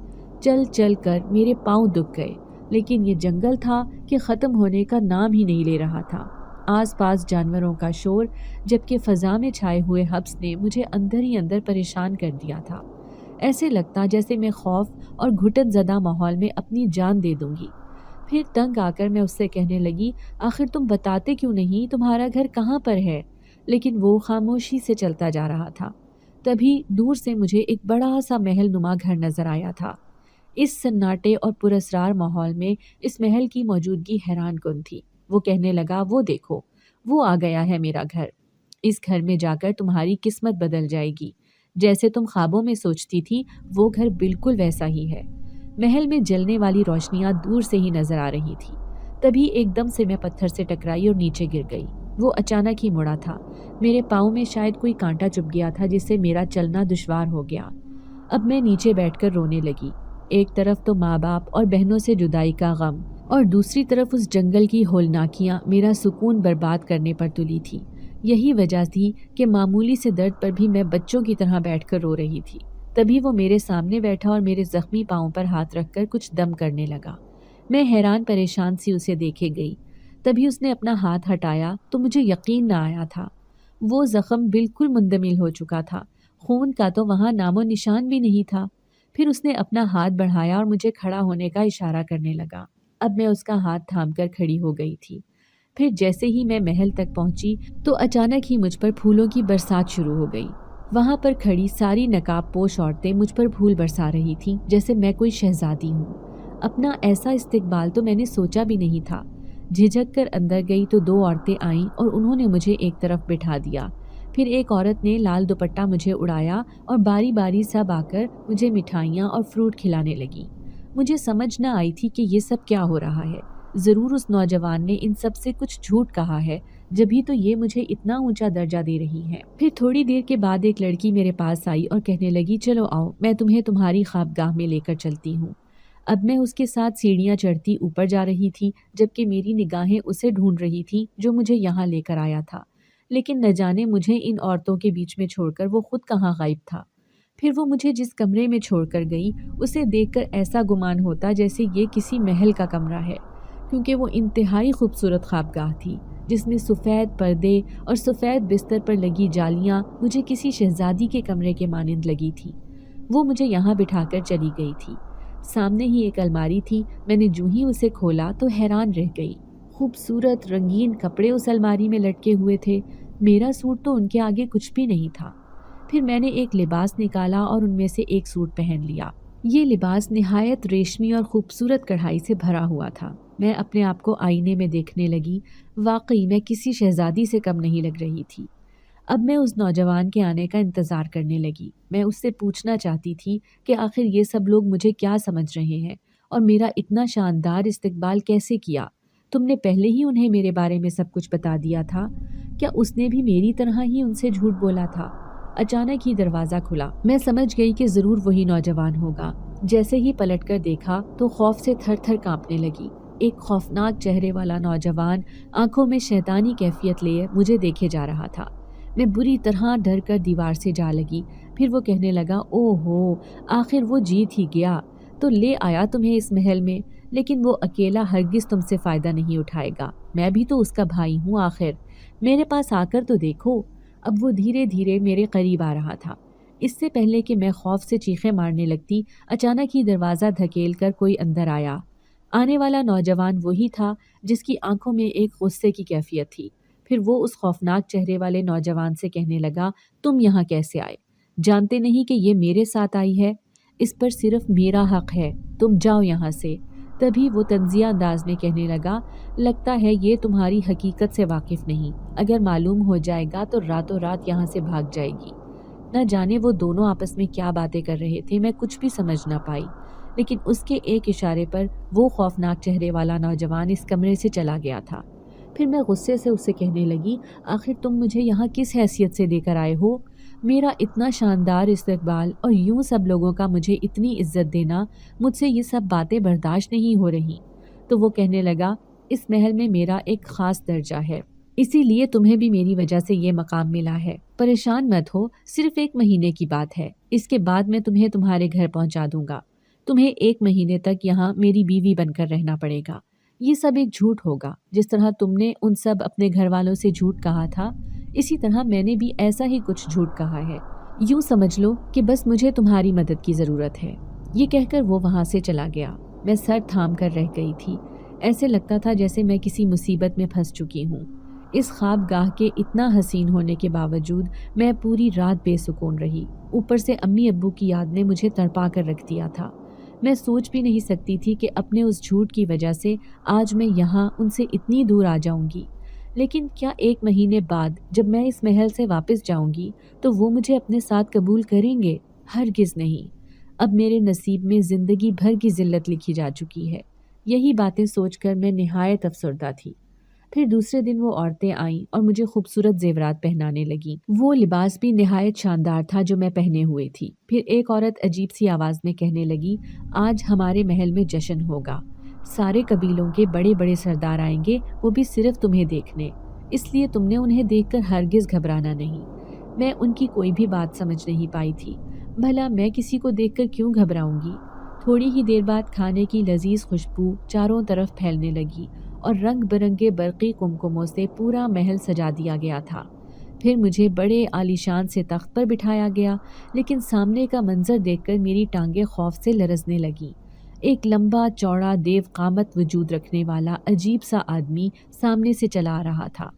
चल चल कर मेरे पांव दुख गए, लेकिन ये जंगल था कि ख़त्म होने का नाम ही नहीं ले रहा था। आसपास जानवरों का शोर, जबकि फ़ज़ा में छाए हुए हब्स ने मुझे अंदर ही अंदर परेशान कर दिया था। ऐसे लगता जैसे मैं खौफ और घुटन ज़दा माहौल में अपनी जान दे दूंगी। फिर तंग आकर मैं उससे कहने लगी, आखिर तुम बताते क्यों नहीं, तुम्हारा घर कहाँ पर है? लेकिन वो खामोशी से चलता जा रहा था। तभी दूर से मुझे एक बड़ा सा महल नुमा घर नजर आया था। इस सन्नाटे और पुरस्रार माहौल में इस महल की मौजूदगी हैरान कुन थी। वो कहने लगा, वो देखो, वो आ गया है मेरा घर। इस घर में जाकर तुम्हारी किस्मत बदल जाएगी। जैसे तुम ख्वाबों में सोचती थी, वो घर बिल्कुल वैसा ही है। महल में जलने वाली रोशनियां दूर से ही नजर आ रही थी। तभी एकदम से मैं पत्थर से टकराई और नीचे गिर गई। वो अचानक ही मुड़ा था। मेरे पाँव में शायद कोई कांटा चुभ गया था, जिससे मेरा चलना दुश्वार हो गया। अब मैं नीचे बैठकर रोने लगी। एक तरफ तो माँ बाप और बहनों से जुदाई का गम, और दूसरी तरफ उस जंगल की होलनाकियाँ मेरा सुकून बर्बाद करने पर तुली थी। यही वजह थी कि मामूली से दर्द पर भी मैं बच्चों की तरह बैठकर रो रही थी। तभी वो मेरे सामने बैठा और मेरे जख्मी पाँव पर हाथ रखकर कुछ दम करने लगा। मैं हैरान परेशान सी उसे देखे गई। तभी उसने अपना हाथ हटाया तो मुझे यकीन न आया था। वो जख्म बिल्कुल मुंदमिल हो चुका था। खून का तो वहाँ नामो निशान भी नहीं था। फिर उसने अपना हाथ बढ़ाया और मुझे खड़ा होने का इशारा करने लगा। अब मैं उसका हाथ थामकर खड़ी हो गई थी। फिर जैसे ही मैं महल तक पहुंची तो अचानक ही मुझ पर फूलों की बरसात शुरू हो गई। वहां पर खड़ी सारी नकाब पोश औरतें मुझ पर फूल बरसा रही थीं, जैसे मैं कोई शहजादी हूँ। अपना ऐसा इस्तकबाल तो मैंने सोचा भी नहीं था। झिझक कर अंदर गई तो 2 औरतें आईं और उन्होंने मुझे एक तरफ बिठा दिया। फिर एक औरत ने लाल दुपट्टा मुझे उड़ाया और बारी बारी सब आकर मुझे मिठाइयाँ और फ्रूट खिलाने लगी। मुझे समझ न आई थी कि ये सब क्या हो रहा है। ज़रूर उस नौजवान ने इन सब से कुछ झूठ कहा है, जभी तो ये मुझे इतना ऊंचा दर्जा दे रही है। फिर थोड़ी देर के बाद एक लड़की मेरे पास आई और कहने लगी, चलो आओ, मैं तुम्हें तुम्हारी ख्वाबगाह में लेकर चलती हूँ। अब मैं उसके साथ सीढ़ियाँ चढ़ती ऊपर जा रही थी, जबकि मेरी निगाहें उसे ढूंढ रही थी जो मुझे यहाँ लेकर आया था। लेकिन न जाने मुझे इन औरतों के बीच में छोड़कर वो खुद कहाँ गायब था। फिर वो मुझे जिस कमरे में छोड़कर गई, उसे देखकर ऐसा गुमान होता जैसे ये किसी महल का कमरा है, क्योंकि वो इंतहाई खूबसूरत ख्वाबगाह थी, जिसमें सफ़ेद पर्दे और सफ़ेद बिस्तर पर लगी जालियाँ मुझे किसी शहजादी के कमरे के मानिंद लगी थी। वो मुझे यहाँ बिठाकर चली गई थी। सामने ही एक अलमारी थी। मैंने जूं ही उसे खोला तो हैरान रह गई। खूबसूरत रंगीन कपड़े उस अलमारी में लटके हुए थे। मेरा सूट तो उनके आगे कुछ भी नहीं था। फिर मैंने एक लिबास निकाला और उनमें से एक सूट पहन लिया। ये लिबास निहायत रेशमी और खूबसूरत कढ़ाई से भरा हुआ था। मैं अपने आप को आईने में देखने लगी। वाकई मैं किसी शहजादी से कम नहीं लग रही थी। अब मैं उस नौजवान के आने का इंतज़ार करने लगी। मैं उससे पूछना चाहती थी कि आखिर ये सब लोग मुझे क्या समझ रहे हैं और मेरा इतना शानदार इस्तकबाल कैसे किया। तुमने पहले ही उन्हें मेरे बारे में सब कुछ बता दिया था। क्या उसने भी मेरी तरह ही उनसे झूठ बोला था? अचानक ही दरवाज़ा खुला। मैं समझ गई कि ज़रूर वही नौजवान होगा। जैसे ही पलटकर देखा तो खौफ से थर थर काँपने लगी। एक खौफनाक चेहरे वाला नौजवान आंखों में शैतानी कैफियत लिए मुझे देखे जा रहा था। मैं बुरी तरह डर कर दीवार से जा लगी। फिर वो कहने लगा, ओहो, आखिर वो जीत ही गया। तो ले आया तुम्हें इस महल में, लेकिन वो अकेला हरगिज़ तुमसे फ़ायदा नहीं उठाएगा। मैं भी तो उसका भाई हूँ आखिर। मेरे पास आकर तो देखो। अब वो धीरे धीरे मेरे करीब आ रहा था। इससे पहले कि मैं खौफ से चीखें मारने लगती, अचानक ही दरवाज़ा धकेल कर कोई अंदर आया। आने वाला नौजवान वही था जिसकी आंखों में एक गुस्से की कैफियत थी। फिर वो उस खौफनाक चेहरे वाले नौजवान से कहने लगा, तुम यहाँ कैसे आए? जानते नहीं कि ये मेरे साथ आई है? इस पर सिर्फ मेरा हक है। तुम जाओ यहाँ से। तभी वो तंजिया अंदाज में कहने लगा, लगता है ये तुम्हारी हकीकत से वाकिफ नहीं। अगर मालूम हो जाएगा तो रातों रात यहाँ से भाग जाएगी। न जाने वो दोनों आपस में क्या बातें कर रहे थे, मैं कुछ भी समझ ना पाई। लेकिन उसके एक इशारे पर वो खौफनाक चेहरे वाला नौजवान इस कमरे से चला गया था। फिर मैं गुस्से से उससे कहने लगी, आखिर तुम मुझे यहाँ किस हैसियत से देकर आए हो? मेरा इतना शानदार इस्तकबाल और यूं सब लोगों का मुझे इतनी इज्जत देना, मुझसे ये सब बातें बर्दाश्त नहीं हो रही। तो वो कहने लगा, इस महल में मेरा एक ख़ास दर्जा है, इसीलिए तुम्हें भी मेरी वजह से ये मकाम मिला है। परेशान मत हो, सिर्फ 1 महीने की बात है। इसके बाद मैं तुम्हें तुम्हारे घर पहुंचा दूंगा। तुम्हें 1 महीने तक यहाँ मेरी बीवी बनकर रहना पड़ेगा। ये सब एक झूठ होगा। जिस तरह तुमने उन सब अपने घर वालों से झूठ कहा था, इसी तरह मैंने भी ऐसा ही कुछ झूठ कहा है। यूं समझ लो कि बस मुझे तुम्हारी मदद की ज़रूरत है। ये कहकर वो वहाँ से चला गया। मैं सर थाम कर रह गई थी। ऐसे लगता था जैसे मैं किसी मुसीबत में फंस चुकी हूँ। इस ख्वाबगाह के इतना हसीन होने के बावजूद मैं पूरी रात बेसुकून रही। ऊपर से अम्मी अब्बू की याद ने मुझे तड़पा कर रख दिया था। मैं सोच भी नहीं सकती थी कि अपने उस झूठ की वजह से आज मैं यहाँ उनसे इतनी दूर आ जाऊंगी। लेकिन क्या 1 महीने बाद जब मैं इस महल से वापस जाऊंगी तो वो मुझे अपने साथ कबूल करेंगे? हरगिज़ नहीं। अब मेरे नसीब में ज़िंदगी भर की ज़िल्लत लिखी जा चुकी है। यही बातें सोचकर मैं निहायत अफसरदा थी। फिर दूसरे दिन वो औरतें आईं और मुझे खूबसूरत जेवरात पहनाने लगीं। वो लिबास भी निहायत शानदार था जो मैं पहने हुए थी। फिर एक औरत अजीब सी आवाज़ में कहने लगी, आज हमारे महल में जश्न होगा। सारे कबीलों के बड़े बड़े सरदार आएंगे, वो भी सिर्फ तुम्हें देखने। इसलिए तुमने उन्हें देखकर हरगिज़ घबराना नहीं। मैं उनकी कोई भी बात समझ नहीं पाई थी। भला मैं किसी को देखकर क्यों घबराऊंगी? थोड़ी ही देर बाद खाने की लजीज खुशबू चारों तरफ फैलने लगी और रंग बिरंगे बरक़ी कुमकुमों से पूरा महल सजा दिया गया था। फिर मुझे बड़े आलीशान से तख्त पर बिठाया गया, लेकिन सामने का मंजर देखकर मेरी टांगें खौफ से लरजने लगीं। एक लंबा चौड़ा देव कामत वजूद रखने वाला अजीब सा आदमी सामने से चला आ रहा था।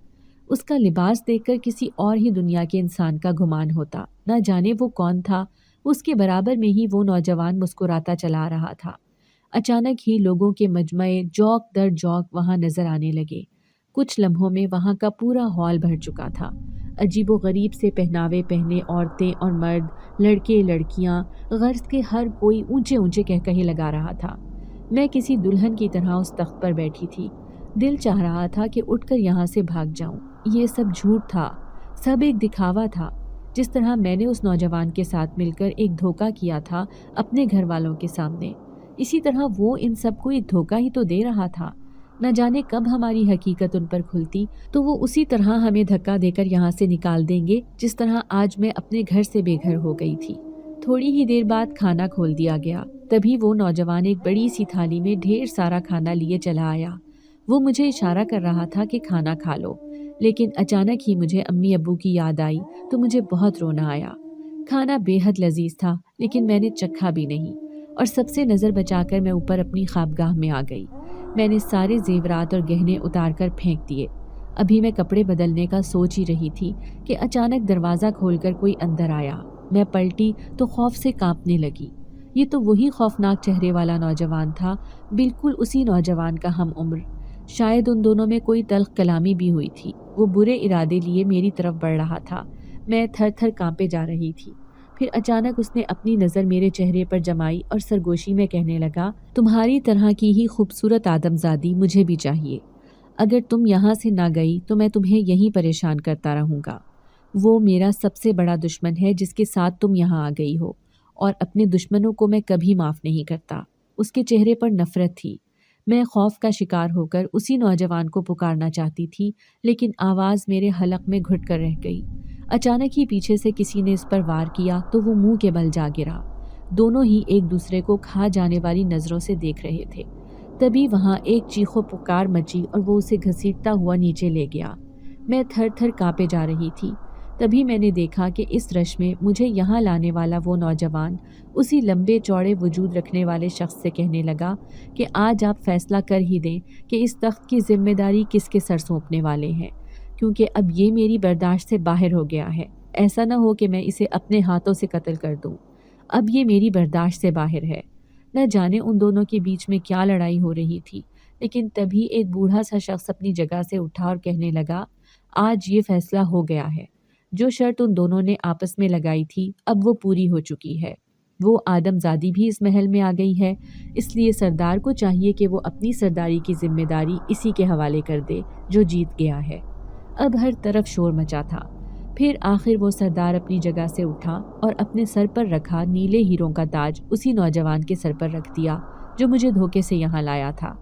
उसका लिबास देखकर किसी और ही दुनिया के इंसान का गुमान होता। न जाने वो कौन था। उसके बराबर में ही वो नौजवान मुस्कुराता चला आ रहा था। अचानक ही लोगों के मजमए जौक दर जौक वहाँ नजर आने लगे। कुछ लम्हों में वहाँ का पूरा हॉल भर चुका था। عجیب و غریب سے پہناوے پہنے عورتیں اور مرد، لڑکے لڑکیاں، غرض کے ہر کوئی اونچے اونچے کہکہے لگا رہا تھا۔ میں کسی دلہن کی طرح اس تخت پر بیٹھی تھی۔ دل چاہ رہا تھا کہ اٹھ کر یہاں سے بھاگ جاؤں۔ یہ سب جھوٹ تھا، سب ایک دکھاوا تھا۔ جس طرح میں نے اس نوجوان کے ساتھ مل کر ایک دھوکہ کیا تھا اپنے گھر والوں کے سامنے، اسی طرح وہ ان سب کو ایک دھوکہ ہی تو دے رہا تھا۔ نہ جانے کب ہماری حقیقت ان پر کھلتی تو وہ اسی طرح ہمیں دھکا دے کر یہاں سے نکال دیں گے جس طرح آج میں اپنے گھر سے بے گھر ہو گئی تھی۔ تھوڑی ہی دیر بعد کھانا کھول دیا گیا۔ تبھی وہ نوجوان ایک بڑی سی تھالی میں ڈھیر سارا کھانا لیے چلا آیا۔ وہ مجھے اشارہ کر رہا تھا کہ کھانا کھا لو، لیکن اچانک ہی مجھے امی ابو کی یاد آئی تو مجھے بہت رونا آیا۔ کھانا بے حد لذیذ تھا لیکن میں نے چکھا بھی نہیں، اور سب سے نظر بچا کر میں اوپر اپنی خوابگاہ میں آ گئی۔ میں نے سارے زیورات اور گہنے اتار کر پھینک دیے۔ ابھی میں کپڑے بدلنے کا سوچ ہی رہی تھی کہ اچانک دروازہ کھول کر کوئی اندر آیا۔ میں پلٹی تو خوف سے کانپنے لگی۔ یہ تو وہی خوفناک چہرے والا نوجوان تھا، بالکل اسی نوجوان کا ہم عمر۔ شاید ان دونوں میں کوئی تلخ کلامی بھی ہوئی تھی۔ وہ برے ارادے لیے میری طرف بڑھ رہا تھا۔ میں تھر تھر کانپے جا رہی تھی۔ پھر اچانک اس نے اپنی نظر میرے چہرے پر جمائی اور سرگوشی میں کہنے لگا، تمہاری طرح کی ہی خوبصورت آدمزادی مجھے بھی چاہیے۔ اگر تم یہاں سے نہ گئی تو میں تمہیں یہیں پریشان کرتا رہوں گا۔ وہ میرا سب سے بڑا دشمن ہے جس کے ساتھ تم یہاں آ گئی ہو، اور اپنے دشمنوں کو میں کبھی معاف نہیں کرتا۔ اس کے چہرے پر نفرت تھی۔ میں خوف کا شکار ہو کر اسی نوجوان کو پکارنا چاہتی تھی، لیکن آواز میرے حلق میں گھٹ کر رہ گئی۔ اچانک ہی پیچھے سے کسی نے اس پر وار کیا تو وہ منہ کے بل جا گرا۔ دونوں ہی ایک دوسرے کو کھا جانے والی نظروں سے دیکھ رہے تھے۔ تبھی وہاں ایک چیخ و پکار مچی اور وہ اسے گھسیٹتا ہوا نیچے لے گیا۔ میں تھر تھر کانپے جا رہی تھی۔ تبھی میں نے دیکھا کہ اس رش میں مجھے یہاں لانے والا وہ نوجوان اسی لمبے چوڑے وجود رکھنے والے شخص سے کہنے لگا کہ آج آپ فیصلہ کر ہی دیں کہ اس تخت کی ذمہ داری کس کے سر سونپنے والے ہیں، کیونکہ اب یہ میری برداشت سے باہر ہو گیا ہے۔ ایسا نہ ہو کہ میں اسے اپنے ہاتھوں سے قتل کر دوں۔ اب یہ میری برداشت سے باہر ہے۔ نہ جانے ان دونوں کے بیچ میں کیا لڑائی ہو رہی تھی، لیکن تبھی ایک بوڑھا سا شخص اپنی جگہ سے اٹھا اور کہنے لگا، آج یہ فیصلہ ہو گیا ہے۔ جو شرط ان دونوں نے آپس میں لگائی تھی اب وہ پوری ہو چکی ہے۔ وہ آدم زادی بھی اس محل میں آ گئی ہے، اس لیے سردار کو چاہیے کہ وہ اپنی سرداری کی ذمہ داری اسی کے حوالے کر دے جو جیت گیا ہے۔ اب ہر طرف شور مچا تھا۔ پھر آخر وہ سردار اپنی جگہ سے اٹھا اور اپنے سر پر رکھا نیلے ہیروں کا تاج اسی نوجوان کے سر پر رکھ دیا جو مجھے دھوکے سے یہاں لایا تھا۔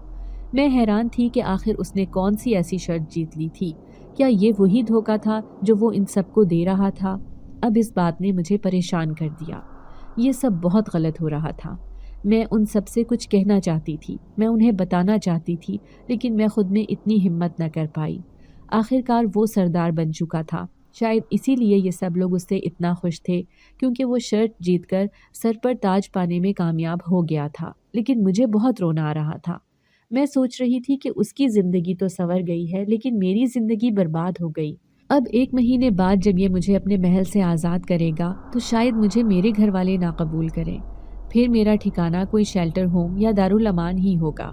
میں حیران تھی کہ آخر اس نے کون سی ایسی شرط جیت لی تھی۔ کیا یہ وہی دھوکہ تھا جو وہ ان سب کو دے رہا تھا؟ اب اس بات نے مجھے پریشان کر دیا۔ یہ سب بہت غلط ہو رہا تھا۔ میں ان سب سے کچھ کہنا چاہتی تھی، میں انہیں بتانا چاہتی تھی، لیکن میں خود میں اتنی ہمت نہ کر پائی۔ آخرکار وہ سردار بن چکا تھا۔ شاید اسی لیے یہ سب لوگ اس سے اتنا خوش تھے، کیونکہ وہ شرط جیت کر سر پر تاج پانے میں کامیاب ہو گیا تھا۔ لیکن مجھے بہت رونا آ رہا تھا۔ میں سوچ رہی تھی کہ اس کی زندگی تو سنور گئی ہے لیکن میری زندگی برباد ہو گئی۔ اب 1 مہینے بعد جب یہ مجھے اپنے محل سے آزاد کرے گا تو شاید مجھے میرے گھر والے ناقبول کریں۔ پھر میرا ٹھکانہ کوئی شیلٹر ہوم یا دارالامان ہی ہوگا۔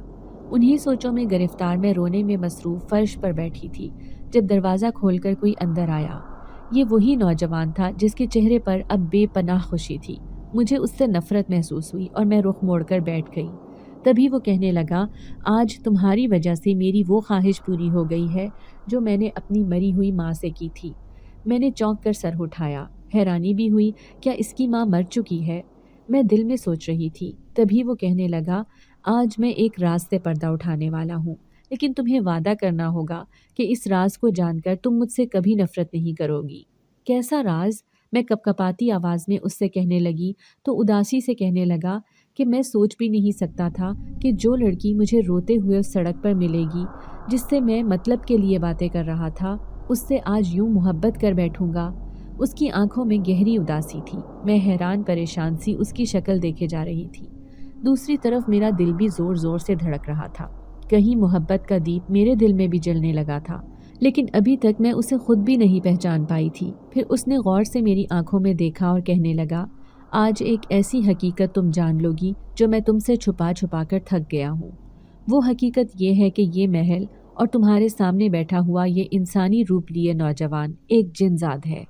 انہی سوچوں میں گرفتار میں رونے میں مصروف فرش پر بیٹھی تھی جب دروازہ کھول کر کوئی اندر آیا۔ یہ وہی نوجوان تھا جس کے چہرے پر اب بے پناہ خوشی تھی۔ مجھے اس سے نفرت محسوس ہوئی اور میں رخ موڑ کر بیٹھ گئی۔ تبھی وہ کہنے لگا، آج تمہاری وجہ سے میری وہ خواہش پوری ہو گئی ہے جو میں نے اپنی مری ہوئی ماں سے کی تھی۔ میں نے چونک کر سر اٹھایا۔ حیرانی بھی ہوئی، کیا اس کی ماں مر چکی ہے؟ میں دل میں سوچ رہی تھی۔ تبھی وہ کہنے لگا، آج میں ایک راز سے پردہ اٹھانے والا ہوں، لیکن تمہیں وعدہ کرنا ہوگا کہ اس راز کو جان کر تم مجھ سے کبھی نفرت نہیں کرو گی۔ کیسا راز؟ میں کپکپاتی آواز میں اس سے کہنے لگی تو اداسی سے کہنے لگا کہ میں سوچ بھی نہیں سکتا تھا کہ جو لڑکی مجھے روتے ہوئے اس سڑک پر ملے گی جس سے میں مطلب کے لیے باتیں کر رہا تھا، اس سے آج یوں محبت کر بیٹھوں گا۔ اس کی آنکھوں میں گہری اداسی تھی۔ میں حیران پریشان سی اس کی شکل دیکھے جا رہی تھی۔ دوسری طرف میرا دل بھی زور زور سے دھڑک رہا تھا۔ کہیں محبت کا دیپ میرے دل میں بھی جلنے لگا تھا، لیکن ابھی تک میں اسے خود بھی نہیں پہچان پائی تھی۔ پھر اس نے غور سے میری آنکھوں میں دیکھا اور کہنے لگا، آج ایک ایسی حقیقت تم جان لوگی جو میں تم سے چھپا چھپا کر تھک گیا ہوں۔ وہ حقیقت یہ ہے کہ یہ محل اور تمہارے سامنے بیٹھا ہوا یہ انسانی روپ لیے نوجوان ایک جنزاد ہے۔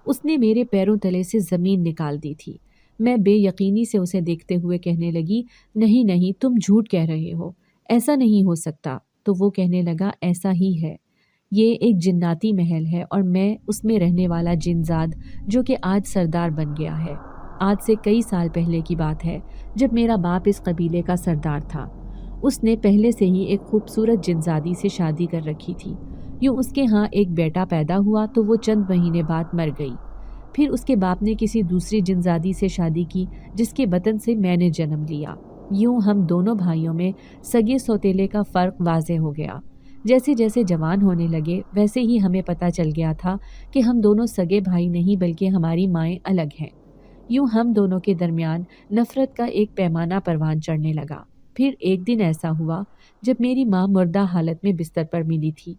اس نے میرے پیروں تلے سے زمین نکال دی تھی۔ میں بے یقینی سے اسے دیکھتے ہوئے کہنے لگی، نہیں نہیں، تم جھوٹ کہہ رہے ہو، ایسا نہیں ہو سکتا۔ تو وہ کہنے لگا، ایسا ہی ہے، یہ ایک جناتی محل ہے اور میں اس میں رہنے والا جنزاد جو کہ آج سردار بن گیا ہے۔ آج سے کئی سال پہلے کی بات ہے، جب میرا باپ اس قبیلے کا سردار تھا۔ اس نے پہلے سے ہی ایک خوبصورت جنزادی سے شادی کر رکھی تھی۔ یوں اس کے ہاں ایک بیٹا پیدا ہوا تو وہ چند مہینے بعد مر گئی۔ پھر اس کے باپ نے کسی دوسری جنزادی سے شادی کی جس کے بطن سے میں نے جنم لیا۔ یوں ہم دونوں بھائیوں میں سگے سوتیلے کا فرق واضح ہو گیا۔ جیسے جیسے جوان ہونے لگے ویسے ہی ہمیں پتہ چل گیا تھا کہ ہم دونوں سگے بھائی نہیں بلکہ ہماری مائیں الگ ہیں۔ یوں ہم دونوں کے درمیان نفرت کا ایک پیمانہ پروان چڑھنے لگا۔ پھر ایک دن ایسا ہوا جب میری ماں مردہ حالت میں بستر پر ملی تھی۔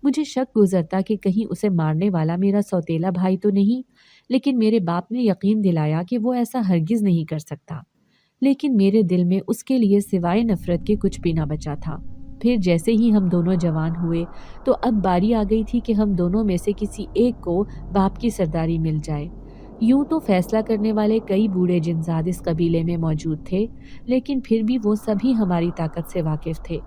مجھے شک گزرتا کہ کہیں اسے مارنے والا میرا سوتیلا بھائی تو نہیں، لیکن میرے باپ نے یقین دلایا کہ وہ ایسا ہرگز نہیں کر سکتا۔ لیکن میرے دل میں اس کے لیے سوائے نفرت کے کچھ بھی نہ بچا تھا۔ پھر جیسے ہی ہم دونوں جوان ہوئے تو اب باری آ گئی تھی کہ ہم دونوں میں سے کسی ایک کو باپ کی سرداری مل جائے۔ یوں تو فیصلہ کرنے والے کئی بوڑھے جنزاد اس قبیلے میں موجود تھے، لیکن پھر بھی وہ سبھی ہماری طاقت سے واقف تھے۔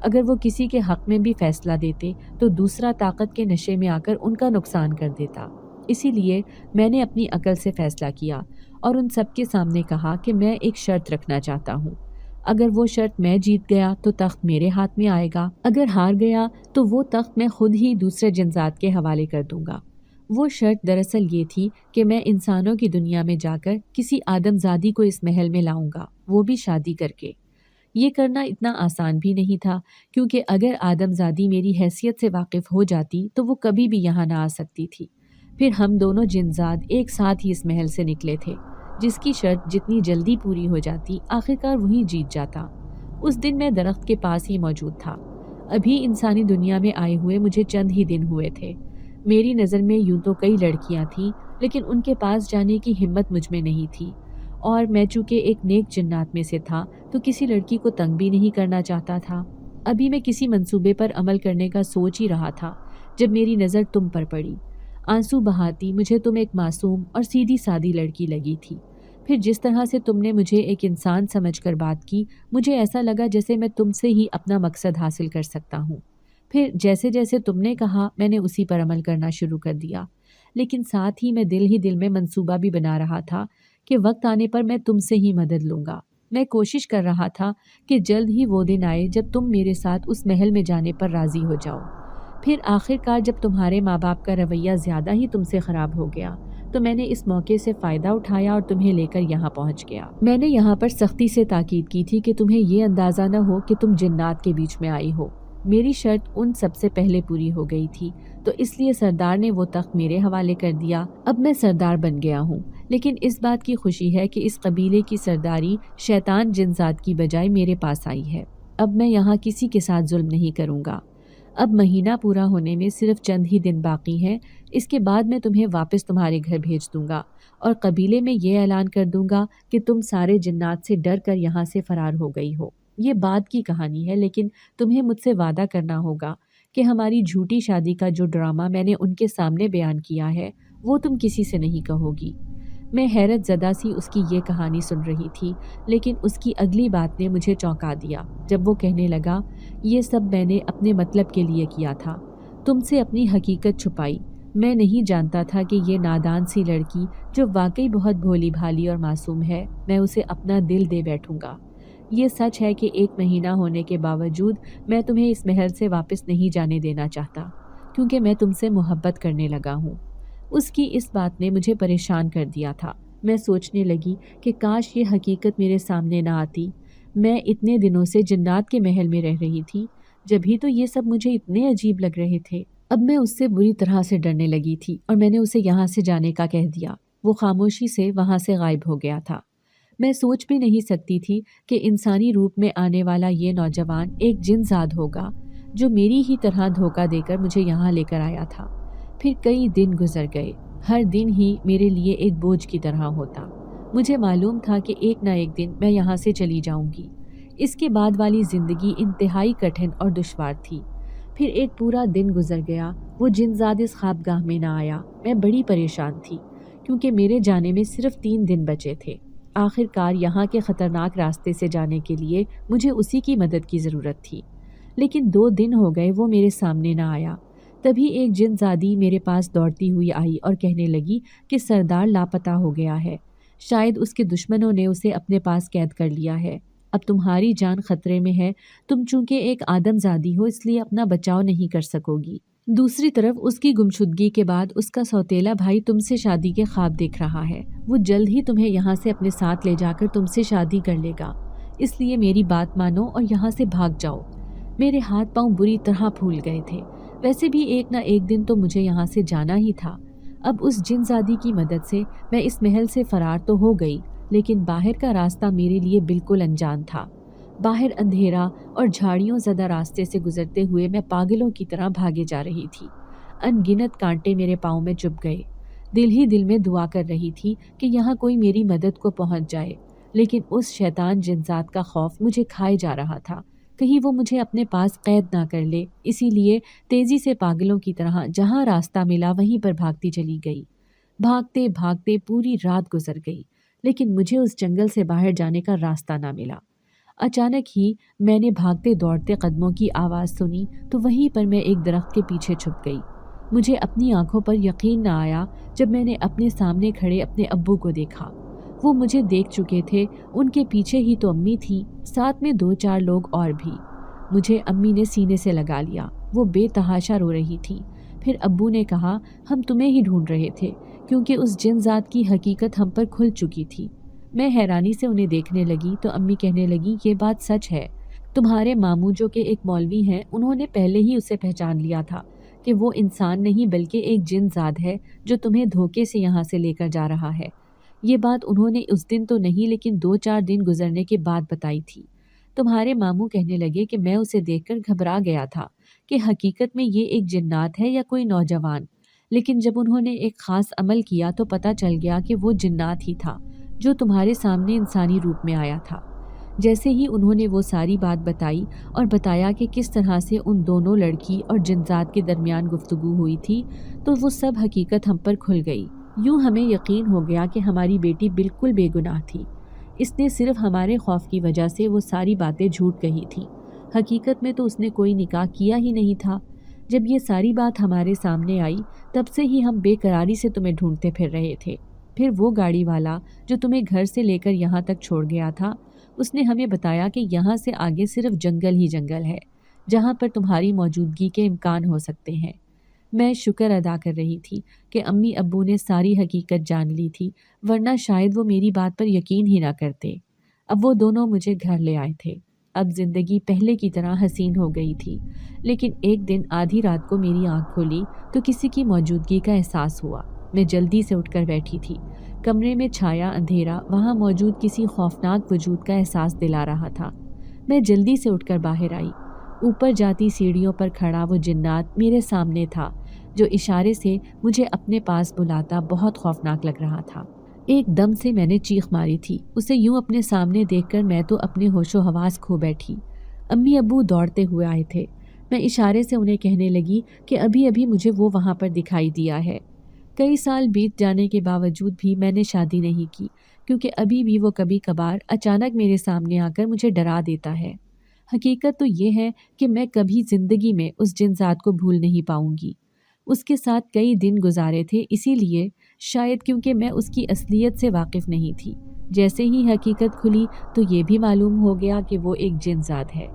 اگر وہ کسی کے حق میں بھی فیصلہ دیتے تو دوسرا طاقت کے نشے میں آ کر ان کا نقصان کر دیتا۔ اسی لیے میں نے اپنی عقل سے فیصلہ کیا اور ان سب کے سامنے کہا کہ میں ایک شرط رکھنا چاہتا ہوں۔ اگر وہ شرط میں جیت گیا تو تخت میرے ہاتھ میں آئے گا، اگر ہار گیا تو وہ تخت میں خود ہی دوسرے جنزاد کے حوالے کر دوں گا۔ وہ شرط دراصل یہ تھی کہ میں انسانوں کی دنیا میں جا کر کسی آدم زادی کو اس محل میں لاؤں گا، وہ بھی شادی کر کے۔ یہ کرنا اتنا آسان بھی نہیں تھا، کیونکہ اگر آدم زادی میری حیثیت سے واقف ہو جاتی تو وہ کبھی بھی یہاں نہ آ سکتی تھی۔ پھر ہم دونوں جنزاد ایک ساتھ ہی اس محل سے نکلے تھے، جس کی شرط جتنی جلدی پوری ہو جاتی آخرکار وہی جیت جاتا۔ اس دن میں درخت کے پاس ہی موجود تھا۔ ابھی انسانی دنیا میں آئے ہوئے مجھے چند ہی دن ہوئے تھے۔ میری نظر میں یوں تو کئی لڑکیاں تھیں، لیکن ان کے پاس جانے کی ہمت مجھ میں نہیں تھی، اور میں چونکہ ایک نیک جنات میں سے تھا تو کسی لڑکی کو تنگ بھی نہیں کرنا چاہتا تھا۔ ابھی میں کسی منصوبے پر عمل کرنے کا سوچ ہی رہا تھا جب میری نظر تم پر پڑی۔ آنسو بہاتی مجھے تم ایک معصوم اور سیدھی سادی لڑکی لگی تھی۔ پھر جس طرح سے تم نے مجھے ایک انسان سمجھ کر بات کی، مجھے ایسا لگا جیسے میں تم سے ہی اپنا مقصد حاصل کر سکتا ہوں۔ پھر جیسے جیسے تم نے کہا میں نے اسی پر عمل کرنا شروع کر دیا، لیکن ساتھ ہی میں دل میں منصوبہ بھی بنا رہا تھا کہ وقت آنے پر میں تم سے ہی مدد لوں گا۔ میں کوشش کر رہا تھا کہ جلد ہی وہ دن آئے جب تم میرے ساتھ اس محل میں جانے پر راضی ہو جاؤ۔ پھر آخرکار جب تمہارے ماں باپ کا رویہ زیادہ ہی تم سے خراب ہو گیا تو میں نے اس موقع سے فائدہ اٹھایا اور تمہیں لے کر یہاں پہنچ گیا۔ میں نے یہاں پر سختی سے تاکید کی تھی کہ تمہیں یہ اندازہ نہ ہو کہ تم جنات کے بیچ میں آئی ہو۔ میری شرط ان سب سے پہلے پوری ہو گئی تھی، تو اس لیے سردار نے وہ تخت میرے حوالے کر دیا۔ اب میں سردار بن گیا ہوں، لیکن اس بات کی خوشی ہے کہ اس قبیلے کی سرداری شیطان جنزاد کی بجائے میرے پاس آئی ہے۔ اب میں یہاں کسی کے ساتھ ظلم نہیں کروں گا۔ اب مہینہ پورا ہونے میں صرف چند ہی دن باقی ہیں، اس کے بعد میں تمہیں واپس تمہارے گھر بھیج دوں گا اور قبیلے میں یہ اعلان کر دوں گا کہ تم سارے جنات سے ڈر کر یہاں سے فرار ہو گئی ہو۔ یہ بعد کی کہانی ہے، لیکن تمہیں مجھ سے وعدہ کرنا ہوگا کہ ہماری جھوٹی شادی کا جو ڈرامہ میں نے ان کے سامنے بیان کیا ہے وہ تم کسی سے نہیں کہو گی۔ میں حیرت زدہ سی اس کی یہ کہانی سن رہی تھی، لیکن اس کی اگلی بات نے مجھے چونکا دیا جب وہ کہنے لگا، یہ سب میں نے اپنے مطلب کے لیے کیا تھا، تم سے اپنی حقیقت چھپائی۔ میں نہیں جانتا تھا کہ یہ نادان سی لڑکی جو واقعی بہت بھولی بھالی اور معصوم ہے، میں اسے اپنا دل دے بیٹھوں گا۔ یہ سچ ہے کہ 1 مہینہ ہونے کے باوجود میں تمہیں اس محل سے واپس نہیں جانے دینا چاہتا، کیونکہ میں تم سے محبت کرنے لگا ہوں۔ اس کی اس بات نے مجھے پریشان کر دیا تھا۔ میں سوچنے لگی کہ کاش یہ حقیقت میرے سامنے نہ آتی۔ میں اتنے دنوں سے جنات کے محل میں رہ رہی تھی، جبھی تو یہ سب مجھے اتنے عجیب لگ رہے تھے۔ اب میں اس سے بری طرح سے ڈرنے لگی تھی اور میں نے اسے یہاں سے جانے کا کہہ دیا۔ وہ خاموشی سے وہاں سے غائب ہو گیا تھا۔ میں سوچ بھی نہیں سکتی تھی کہ انسانی روپ میں آنے والا یہ نوجوان ایک جنزاد ہوگا جو میری ہی طرح دھوکہ دے کر مجھے یہاں لے کر آیا تھا۔ پھر کئی دن گزر گئے، ہر دن ہی میرے لیے ایک بوجھ کی طرح ہوتا۔ مجھے معلوم تھا کہ ایک نہ ایک دن میں یہاں سے چلی جاؤں گی۔ اس کے بعد والی زندگی انتہائی کٹھن اور دشوار تھی۔ پھر ایک پورا دن گزر گیا، وہ جنزاد اس خوابگاہ میں نہ آیا۔ میں بڑی پریشان تھی کیونکہ میرے جانے میں صرف 3 دن بچے تھے۔ آخر کار یہاں کے خطرناک راستے سے جانے کے لیے مجھے اسی کی مدد کی ضرورت تھی، لیکن 2 دن ہو گئے وہ میرے سامنے نہ آیا۔ تبھی ایک جن زادی میرے پاس دوڑتی ہوئی آئی اور کہنے لگی کہ سردار لاپتہ ہو گیا ہے، شاید اس کے دشمنوں نے اسے اپنے پاس قید کر لیا ہے، اب تمہاری جان خطرے میں ہے، تم چونکہ ایک آدم زادی ہو اس لیے اپنا بچاؤ نہیں کر سکو گی۔ دوسری طرف اس کی گمشدگی کے بعد اس کا سوتیلا بھائی تم سے شادی کے خواب دیکھ رہا ہے، وہ جلد ہی تمہیں یہاں سے اپنے ساتھ لے جا کر تم سے شادی کر لے گا، اس لیے میری بات مانو اور یہاں سے بھاگ جاؤ۔ میرے ہاتھ پاؤں بری طرح پھول گئے تھے، ویسے بھی ایک نہ ایک دن تو مجھے یہاں سے جانا ہی تھا۔ اب اس جن زادی کی مدد سے میں اس محل سے فرار تو ہو گئی، لیکن باہر کا راستہ میرے لیے بالکل انجان تھا۔ باہر اندھیرا اور جھاڑیوں زدہ راستے سے گزرتے ہوئے میں پاگلوں کی طرح بھاگے جا رہی تھی۔ ان گنت کانٹے میرے پاؤں میں چبھ گئے۔ دل ہی دل میں دعا کر رہی تھی کہ یہاں کوئی میری مدد کو پہنچ جائے، لیکن اس شیطان جنزاد کا خوف مجھے کھائے جا رہا تھا، کہیں وہ مجھے اپنے پاس قید نہ کر لے، اسی لیے تیزی سے پاگلوں کی طرح جہاں راستہ ملا وہیں پر بھاگتی چلی گئی۔ بھاگتے بھاگتے پوری رات گزر گئی، لیکن مجھے اس جنگل سے باہر جانے کا راستہ نہ ملا۔ اچانک ہی میں نے بھاگتے دوڑتے قدموں کی آواز سنی تو وہیں پر میں ایک درخت کے پیچھے چھپ گئی۔ مجھے اپنی آنکھوں پر یقین نہ آیا جب میں نے اپنے سامنے کھڑے اپنے ابو کو دیکھا۔ وہ مجھے دیکھ چکے تھے، ان کے پیچھے ہی تو امی تھی، ساتھ میں 2-4 لوگ اور بھی۔ مجھے امی نے سینے سے لگا لیا، وہ بے تحاشا رو رہی تھی۔ پھر ابو نے کہا ہم تمہیں ہی ڈھونڈ رہے تھے کیونکہ اس جن ذات کی حقیقت ہم پر کھل چکی تھی۔ میں حیرانی سے انہیں دیکھنے لگی تو امی کہنے لگی یہ بات سچ ہے، تمہارے ماموں جو کہ ایک مولوی ہیں انہوں نے پہلے ہی اسے پہچان لیا تھا کہ وہ انسان نہیں بلکہ ایک جن ذات ہے جو تمہیں دھوکے سے یہاں سے لے کر جا رہا ہے۔ یہ بات انہوں نے اس دن تو نہیں لیکن 2-4 دن گزرنے کے بعد بتائی تھی۔ تمہارے ماموں کہنے لگے کہ میں اسے دیکھ کر گھبرا گیا تھا کہ حقیقت میں یہ ایک جنات ہے یا کوئی نوجوان، لیکن جب انہوں نے ایک خاص عمل کیا تو پتہ چل گیا کہ وہ جنات ہی تھا جو تمہارے سامنے انسانی روپ میں آیا تھا۔ جیسے ہی انہوں نے وہ ساری بات بتائی اور بتایا کہ کس طرح سے ان دونوں لڑکی اور جنزاد کے درمیان گفتگو ہوئی تھی تو وہ سب حقیقت ہم پر کھل گئی۔ یوں ہمیں یقین ہو گیا کہ ہماری بیٹی بالکل بے گناہ تھی، اس نے صرف ہمارے خوف کی وجہ سے وہ ساری باتیں جھوٹ کہی تھی، حقیقت میں تو اس نے کوئی نکاح کیا ہی نہیں تھا۔ جب یہ ساری بات ہمارے سامنے آئی تب سے ہی ہم بے قراری سے تمہیں ڈھونڈتے پھر رہے تھے۔ پھر وہ گاڑی والا جو تمہیں گھر سے لے کر یہاں تک چھوڑ گیا تھا، اس نے ہمیں بتایا کہ یہاں سے آگے صرف جنگل ہی جنگل ہے جہاں پر تمہاری موجودگی کے امکان ہو سکتے ہیں۔ میں شکر ادا کر رہی تھی کہ امی ابو نے ساری حقیقت جان لی تھی، ورنہ شاید وہ میری بات پر یقین ہی نہ کرتے۔ اب وہ دونوں مجھے گھر لے آئے تھے۔ اب زندگی پہلے کی طرح حسین ہو گئی تھی، لیکن ایک دن آدھی رات کو میری آنکھ کھلی تو کسی کی موجودگی کا احساس ہوا۔ میں جلدی سے اٹھ کر بیٹھی تھی۔ کمرے میں چھایا اندھیرا وہاں موجود کسی خوفناک وجود کا احساس دلا رہا تھا۔ میں جلدی سے اٹھ کر باہر آئی۔ اوپر جاتی سیڑھیوں پر کھڑا وہ جنات میرے سامنے تھا جو اشارے سے مجھے اپنے پاس بلاتا بہت خوفناک لگ رہا تھا۔ ایک دم سے میں نے چیخ ماری تھی، اسے یوں اپنے سامنے دیکھ کر میں تو اپنے ہوش و حواس کھو بیٹھی۔ امی ابو دوڑتے ہوئے آئے تھے۔ میں اشارے سے انہیں کہنے لگی کہ ابھی ابھی مجھے وہ وہاں پر دکھائی دیا ہے۔ کئی سال بیت جانے کے باوجود بھی میں نے شادی نہیں کی کیونکہ ابھی بھی وہ کبھی کبھار اچانک میرے سامنے آ کر مجھے ڈرا دیتا ہے۔ حقیقت تو یہ ہے کہ میں کبھی زندگی میں اس جن ذات کو بھول نہیں پاؤں گی۔ اس کے ساتھ کئی دن گزارے تھے، اسی لیے شاید کیونکہ میں اس کی اصلیت سے واقف نہیں تھی۔ جیسے ہی حقیقت کھلی تو یہ بھی معلوم ہو گیا کہ وہ ایک جن ذات ہے۔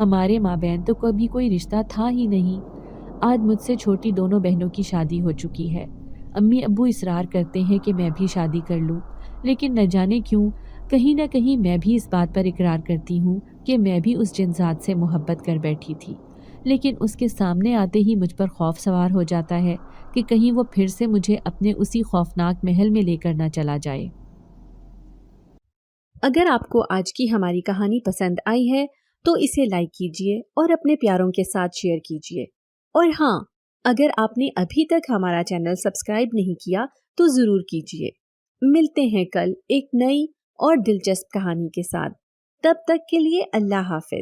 ہمارے مابین تو کبھی کوئی رشتہ تھا ہی نہیں۔ آج مجھ سے چھوٹی دونوں بہنوں کی شادی ہو چکی ہے۔ امی ابو اصرار کرتے ہیں کہ میں بھی شادی کر لوں، لیکن نہ جانے کیوں کہیں نہ کہیں میں بھی اس بات پر اقرار کرتی ہوں کہ میں بھی اس جن ذات سے محبت کر بیٹھی تھی، لیکن اس کے سامنے آتے ہی مجھ پر خوف سوار ہو جاتا ہے کہ کہیں وہ پھر سے مجھے اپنے اسی خوفناک محل میں لے کر نہ چلا جائے۔ اگر آپ کو آج کی ہماری کہانی پسند آئی ہے تو اسے لائک کیجیے اور اپنے پیاروں کے ساتھ شیئر کیجیے، اور ہاں، اگر آپ نے ابھی تک ہمارا چینل سبسکرائب نہیں کیا تو ضرور کیجیے۔ ملتے ہیں کل ایک نئی اور دلچسپ کہانی کے ساتھ، تب تک کے لیے اللہ حافظ۔